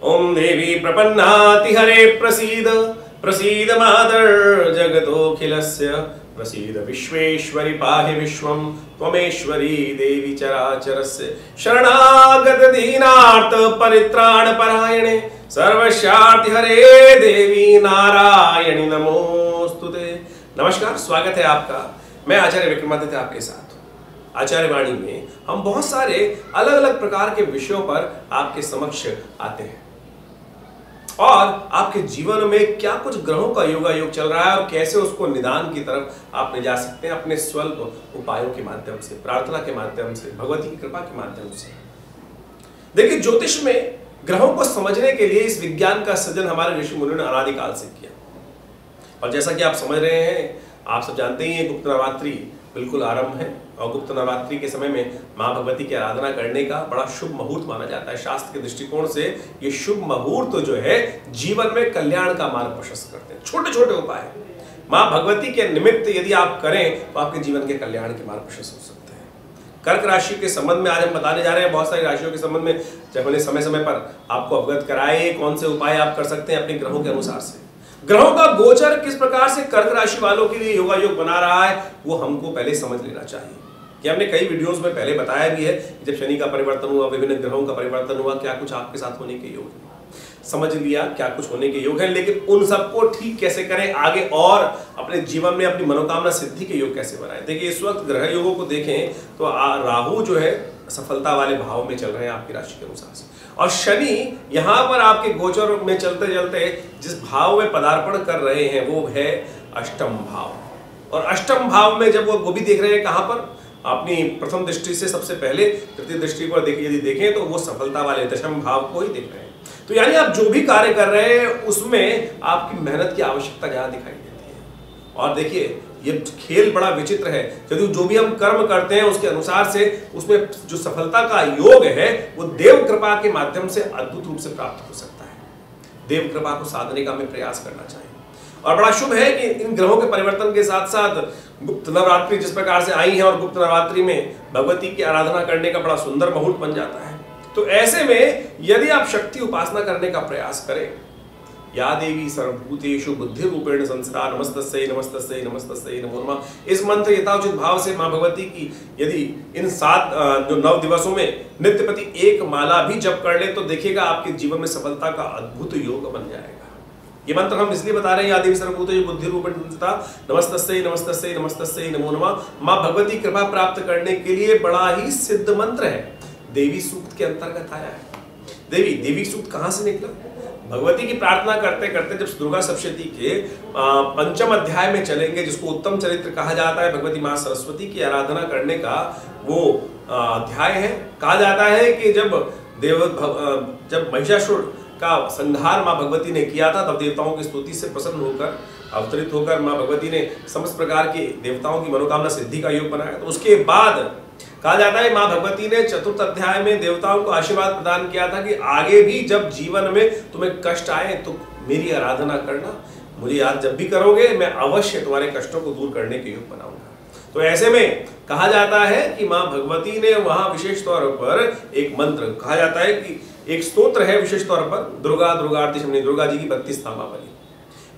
ओम देवी प्रपन्नाति हरे प्रसीद प्रसीद मातर् जगतोऽखिलस्य प्रसीद विश्वेश्वरि पाहि विश्वं त्वमेश्वरी देवी चराचरस्य शरणागत दीनार्थ परित्राण परायणे सर्वस्यार्ति हरे देवी नारायणी नमोस्तुते। नमस्कार, स्वागत है आपका। मैं आचार्य विक्रमादित्य आपके साथ। आचार्य वाणी में हम बहुत सारे अलग अलग प्रकार के विषयों पर आपके समक्ष आते हैं और आपके जीवन में क्या कुछ ग्रहों का योगायोग चल रहा है और कैसे उसको निदान की तरफ आप ले जा सकते हैं अपने स्वल्प उपायों के माध्यम से, प्रार्थना के माध्यम से, भगवती की कृपा के माध्यम से। देखिए, ज्योतिष में ग्रहों को समझने के लिए इस विज्ञान का सृजन हमारे ऋषि मुनियों ने अनादिकाल से किया और जैसा कि आप समझ रहे हैं, आप सब जानते ही हैं, गुप्त नवरात्रि बिल्कुल आरंभ है और गुप्त नवरात्रि के समय में मां भगवती की आराधना करने का बड़ा शुभ मुहूर्त माना जाता है। शास्त्र के दृष्टिकोण से ये शुभ मुहूर्त जो है जीवन में कल्याण का मार्ग प्रशस्त करते हैं। छोटे छोटे उपाय मां भगवती के निमित्त यदि आप करें तो आपके जीवन के कल्याण के मार्ग प्रशस्त हो सकते हैं। कर्क राशि के संबंध में आज हम बताने जा रहे हैं। बहुत सारी राशियों के संबंध में जब हमने समय समय पर आपको अवगत कराए कौन से उपाय आप कर सकते हैं अपने ग्रहों के अनुसार से। ग्रहों का गोचर किस प्रकार से कर्क राशि वालों के लिए योगायोग बना रहा है वो हमको पहले समझ लेना चाहिए। ये हमने कई वीडियोस में पहले बताया भी है। जब शनि का परिवर्तन हुआ, विभिन्न ग्रहों का परिवर्तन हुआ, क्या कुछ आपके साथ होने के योग है, समझ लिया क्या कुछ होने के योग है, लेकिन उन सबको ठीक कैसे करें आगे और अपने जीवन में अपनी मनोकामना सिद्धि के योग कैसे बनाएं। देखिए, इस वक्त ग्रह योगों को देखें तो राहु जो है सफलता वाले भाव में चल रहे हैं आपकी राशि के अनुसार से, और शनि यहां पर आपके गोचर में चलते चलते जिस भाव में पदार्पण कर रहे हैं वो है अष्टम भाव। और अष्टम भाव में जब वो भी देख रहे हैं कहां पर, अपनी प्रथम दृष्टि से सबसे पहले तृतीय दृष्टि पर यदि देखें तो वो सफलता वाले दशम भाव को ही देख रहे हैं। तो यानी आप जो भी कार्य कर रहे हैं उसमें आपकी मेहनत की आवश्यकता ज्यादा दिखाई देती है। और देखिए, ये खेल बड़ा विचित्र है। यदि जो भी हम कर्म करते हैं उसके अनुसार से उसमें जो सफलता का योग है वो देव कृपा के माध्यम से अद्भुत रूप से प्राप्त हो सकता है। देव कृपा को साधने का हमें प्रयास करना चाहिए। और बड़ा शुभ है कि इन ग्रहों के परिवर्तन के साथ साथ गुप्त नवरात्रि जिस प्रकार से आई है और गुप्त नवरात्रि में भगवती की आराधना करने का बड़ा सुंदर मुहूर्त बन जाता है। तो ऐसे में यदि आप शक्ति उपासना करने का प्रयास करें, या देवी सर्वभूतेषु बुद्धि रूपेण संस्थिता नमस्तस्यै नमस्तस्यै नमस्तस्यै नमो नमः, इस मंत्र यथाउचित भाव से मां भगवती की यदि इन 9 दिवसों में नित्य प्रति एक माला भी जप कर ले तो देखिएगा आपके जीवन में सफलता का अद्भुत योग बन जाएगा। ये मंत्र हम इसलिए बता रहे हैं, या देवी सर्वभूतेषु बुद्धि रूपेण संस्थिता नमस्तस्यै नमस्तस्यै नमस्तस्यै नमो नमः, मां भगवती कृपा प्राप्त करने के लिए बड़ा ही सिद्ध मंत्र है। देवी सूक्त के अंतर्गत आया है। देवी सूक्त कहां से निकला? भगवती की प्रार्थना करते करते जब दुर्गा सप्तशती के 5वें अध्याय में चलेंगे, जिसको उत्तम चरित्र कहा जाता है, भगवती मां सरस्वती की आराधना करने का वो अध्याय है। कहा जाता है कि जब महिषासुर का संहार मां भगवती ने किया था तब देवताओं की स्तुति से प्रसन्न होकर अवतरित होकर मां भगवती ने समस्त प्रकार के देवताओं की मनोकामना सिद्धि का योग बनाया। तो उसके बाद कहा जाता है मां भगवती ने 4th अध्याय में देवताओं को आशीर्वाद प्रदान किया था कि आगे भी जब जीवन में तुम्हें कष्ट आए तो मेरी आराधना करना, मुझे याद जब भी करोगे मैं अवश्य तुम्हारे कष्टों को दूर करने के योग बनाऊंगा। तो ऐसे में कहा जाता है कि मां भगवती ने वहां विशेष तौर पर एक मंत्र कहा जाता है कि एक स्तोत्र है विशेष तौर पर, दुर्गा दुर्गार्ति शमनी, दुर्गा जी की 32 नामावली।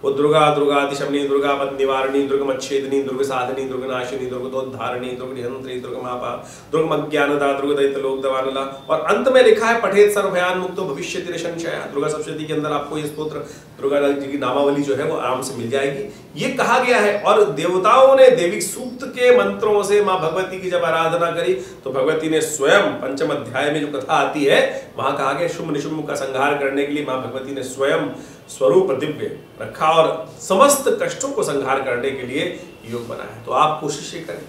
वो दुर्गा दुर्गाति शमनी, दुर्गा पद निवारणी, दुर्गमच्छेदनी, दुर्ग साधनी, दुर्गनाशिनी, दुर्गदोद्धारणी, दुर्गनिहंत्री, दुर्गमापा, दुर्गमज्ञानदा, दुर्गदैत्य लोक दवानला, और अंत में लिखा है पठेत सर्वभयान मुक्तो भविष्यति निसंशया। दुर्गा सप्तशती के अंदर आपको ये स्तोत्र दुर्गा जी की नामावली जो है वो आराम से मिल जाएगी। ये कहा गया है और देवताओं ने देवी सूक्त के मंत्रों से मां भगवती की जब आराधना करी तो भगवती ने स्वयं 5वें अध्याय में जो कथा आती है वहां कहा गया शुंभ निशुंभ का संहार करने के लिए मां भगवती ने स्वयं स्वरूप दिव्य रखा और समस्त कष्टों को संहार करने के लिए योग बनाया। तो आप कोशिश करें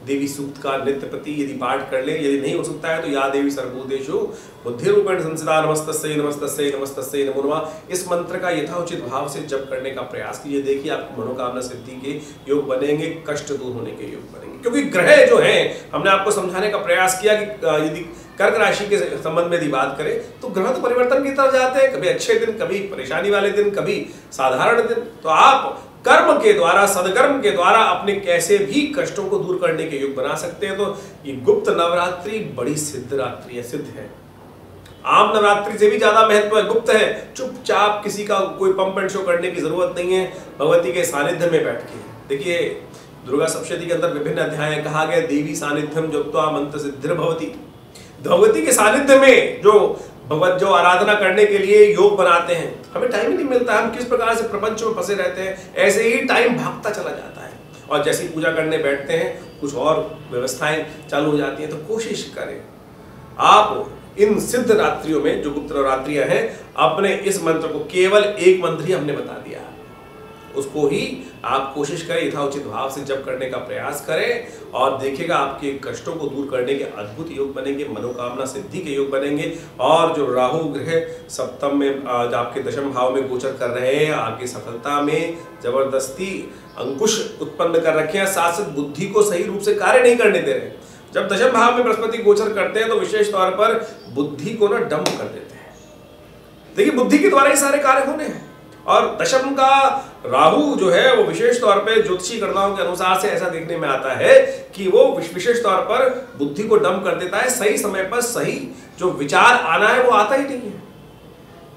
देवी सूक्त का नित्य प्रति यदि पाठ कर ले, यदि नहीं हो सकता है तो या देवी सर्वभूतेषु बुद्धि रूपेण संस्थिता नमस्तस्यै नमस्तस्यै नमस्तस्यै नमो नमः, इस मंत्र का यथाउचित भाव से जप करने का प्रयास कीजिए। देखिए आपकी मनोकामना सिद्धि के योग बनेंगे, कष्ट दूर होने के योग बनेंगे। क्योंकि ग्रह जो हैं, हमने आपको समझाने का प्रयास किया कि यदि कर्क राशि के संबंध में यदि बात करें तो ग्रह तो परिवर्तन की तरफ जाते हैं, कभी अच्छे दिन, कभी परेशानी वाले दिन, कभी साधारण दिन। तो आप कर्म के द्वारा, सदकर्म के द्वारा अपने कैसे भी कष्टों को दूर करने के योग बना सकते हैं। तो ये गुप्त नवरात्रि बड़ी सिद्ध रात्रि है, सिद्ध है। आम नवरात्रि से भी ज्यादा महत्व है, गुप्त है, चुपचाप, किसी का कोई पंप एंड शो करने की जरूरत नहीं है, भगवती के सानिध्य में बैठ के। देखिए दुर्गा सप्तशती के अंदर विभिन्न अध्याय कहा गया, देवी सानिध्यम जुक्त्वा मंत्र सिद्धिर भवति। भगवती के सानिध्य में जो आराधना करने के लिए योग बनाते हैं, हमें टाइम ही नहीं मिलता, हम किस प्रकार से प्रपंच में फंसे रहते हैं, ऐसे ही टाइम भागता चला जाता है और जैसे ही पूजा करने बैठते हैं कुछ और व्यवस्थाएं चालू हो जाती हैं। तो कोशिश करें आप इन सिद्ध रात्रियों में, जो गुप्त नवरात्रियां हैं, अपने इस मंत्र को, केवल एक मंत्र ही हमने बता दिया, उसको ही आप कोशिश करें, यथाउचित भाव से जप करने का प्रयास करें और देखिएगा आपके कष्टों को दूर करने के अद्भुत योग बनेंगे, मनोकामना सिद्धि के योग बनेंगे। और जो राहु ग्रह सप्तम में आपके दशम भाव में गोचर कर रहे हैं, आपकी सफलता में जबरदस्ती अंकुश उत्पन्न कर रखे हैं, साथ साथ बुद्धि को सही रूप से कार्य नहीं करने दे रहे। जब दशम भाव में बृहस्पति गोचर करते हैं तो विशेष तौर पर बुद्धि को ना डंप कर देते हैं। देखिए बुद्धि के द्वारा ही सारे कार्य होने हैं, और दशम का राहु जो है वो विशेष तौर पे ज्योतिषी गणनाओं के अनुसार से ऐसा देखने में आता है कि वो विशेष तौर पर बुद्धि को डंप कर देता है, सही समय पर सही जो विचार आना है वो आता ही नहीं है।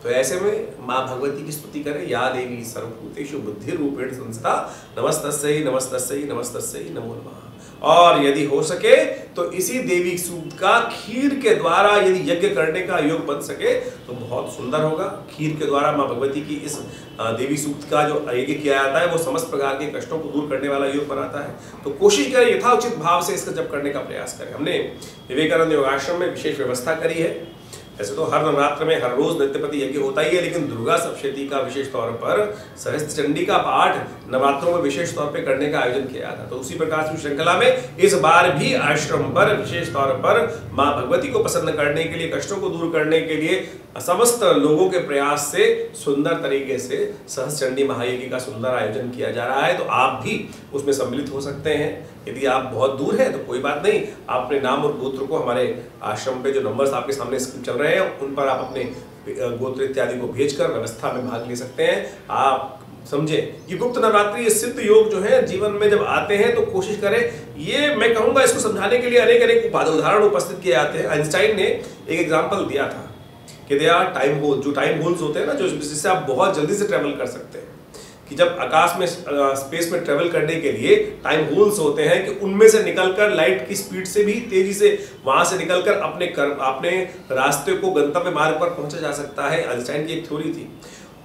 तो ऐसे में माँ भगवती की स्तुति करें, या देवी सर्वभूतेषु बुद्धि रूपेण संस्थिता नमस्तस्यै नमस्तस्यै नमस्तस्यै नमो नमः। और यदि हो सके तो इसी देवी सूक्त का खीर के द्वारा यदि यज्ञ करने का योग बन सके तो बहुत सुंदर होगा। खीर के द्वारा माँ भगवती की इस देवी सूक्त का जो यज्ञ किया जाता है वो समस्त प्रकार के कष्टों को दूर करने वाला योग बनाता है। तो कोशिश करें यथाउचित भाव से इसका जप करने का प्रयास करें। हमने विवेकानंद योगाश्रम में विशेष व्यवस्था करी है। ऐसे तो हर नवरात्र में हर रोज नित्यपति यज्ञ होता ही है, लेकिन दुर्गा सप्तशती का विशेष तौर पर सहस्त्र चंडी का पाठ नवरात्रों में विशेष तौर पर करने का आयोजन किया था। तो उसी प्रकार से श्रृंखला में इस बार भी आश्रम पर विशेष तौर पर माँ भगवती को प्रसन्न करने के लिए, कष्टों को दूर करने के लिए समस्त लोगों के प्रयास से सुंदर तरीके से सहस्त्र चंडी महायज्ञ का सुंदर आयोजन किया जा रहा है। तो आप भी उसमें सम्मिलित हो सकते हैं। यदि आप बहुत दूर हैं तो कोई बात नहीं, आप अपने नाम और गोत्र को हमारे आश्रम पे जो नंबर्स आपके सामने चल रहे हैं उन पर आप अपने गोत्र इत्यादि को भेजकर व्यवस्था में भाग ले सकते हैं। आप समझे कि गुप्त नवरात्रि, ये सिद्ध योग जो है जीवन में जब आते हैं तो कोशिश करें, ये मैं कहूंगा इसको समझाने के लिए अनेक उदाहरण उपस्थित किए जाते हैं। आइंस्टाइन ने एक एग्जाम्पल दिया था कि दे आर टाइम होल, जो टाइम होल्स होते हैं ना, जो जिससे आप बहुत जल्दी से ट्रेवल कर सकते हैं, कि जब आकाश में स्पेस में ट्रेवल करने के लिए टाइम होल्स होते हैं कि उनमें से निकलकर लाइट की स्पीड से भी तेजी से वहां से निकलकर अपने रास्ते को गंतव्य मार्ग पर पहुंचा जा सकता है। आइंस्टाइन की एक थ्योरी थी।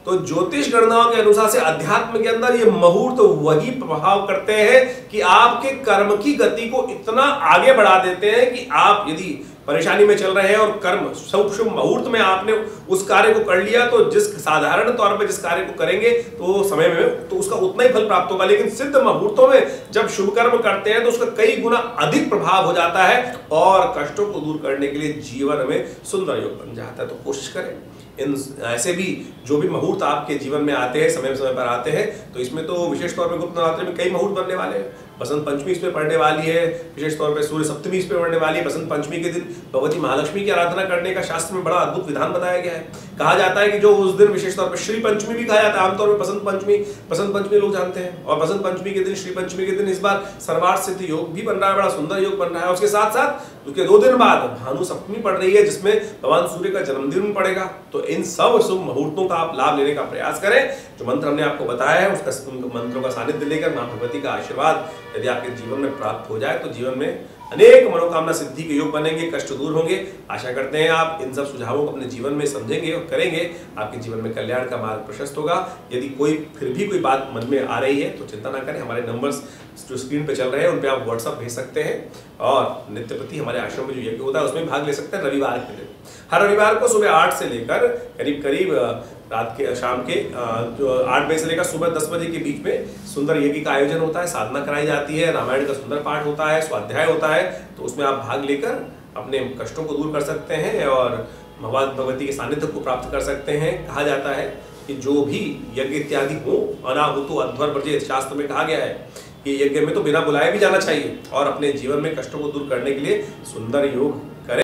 तो ज्योतिष गणनाओं के अनुसार से अध्यात्म के अंदर ये मुहूर्त वही प्रभाव करते हैं कि आपके कर्म की गति को इतना आगे बढ़ा देते हैं कि आप यदि परेशानी में चल रहे हैं और कर्म शुभ मुहूर्त में आपने उस कार्य को कर लिया, तो जिस साधारण तौर पर जिस कार्य को करेंगे तो समय में तो उसका उतना ही फल प्राप्त होगा, लेकिन सिद्ध मुहूर्तों में जब शुभ कर्म करते हैं तो उसका कई गुना अधिक प्रभाव हो जाता है और कष्टों को दूर करने के लिए जीवन में सुंदर योग बन जाता है। तो कोशिश करें इन ऐसे भी जो भी मुहूर्त आपके जीवन में आते हैं, समय समय पर आते हैं, तो इसमें तो विशेष तौर पर गुप्त नवरात्रि में कई मुहूर्त बनने वाले हैं। बसंत पंचमी इसमें पड़ने वाली है, विशेष तौर पर सूर्य सप्तमी इस पे पड़ने वाली है। बसंत पंचमी के दिन भगवती महालक्ष्मी की आराधना करने का शास्त्र में बड़ा अद्भुत विधान बताया गया है। कहा जाता है कि जो उस दिन विशेष तौर पर श्री पंचमी भी कहा जाता है, आमतौर पर बसंत पंचमी लोग जानते हैं, और बसंत पंचमी के दिन, श्री पंचमी के दिन इस बार सर्वार्थ सिद्ध योग भी बन रहा है, बड़ा सुंदर योग बन रहा है। उसके साथ साथ उसके 2 दिन बाद भानु सप्तमी पड़ रही है, जिसमें भगवान सूर्य का जन्मदिन पड़ेगा। तो इन सब शुभ मुहूर्तों का आप लाभ लेने का प्रयास करें। जो मंत्र हमने आपको बताया है उसका मंत्रों का सानिध्य लेकर मां भगवती का आशीर्वाद यदि आपके जीवन में प्राप्त हो जाए तो जीवन में अनेक मनोकामना सिद्धि के योग बनेंगे, कष्ट दूर होंगे। आशा करते हैं आप इन सब सुझावों को अपने जीवन में समझेंगे और करेंगे, आपके जीवन में कल्याण का मार्ग प्रशस्त होगा। यदि फिर भी कोई बात मन में आ रही है तो चिंता ना करें, हमारे नंबर्स जो स्क्रीन पे चल रहे हैं उन पे आप व्हाट्सएप भेज सकते हैं और नित्यपति हमारे आश्रम में जो यज्ञ होता है उसमें भाग ले सकते हैं। रविवार के दिन, हर रविवार को सुबह 8 से लेकर करीब रात के शाम के जो 8 बजे से लेकर सुबह 10 बजे के बीच में सुंदर यज्ञ का आयोजन होता है, साधना कराई जाती है, रामायण का सुंदर पाठ होता है, स्वाध्याय होता है। तो उसमें आप भाग लेकर अपने कष्टों को दूर कर सकते हैं और भगवती के सानिध्य को प्राप्त कर सकते हैं। कहा जाता है कि जो भी यज्ञ इत्यादि हो अनाहुतो अध्वर व्रजेत, शास्त्र में कहा गया है कि यज्ञ में तो बिना बुलाए भी जाना चाहिए और अपने जीवन में कष्टों को दूर करने के लिए सुंदर योग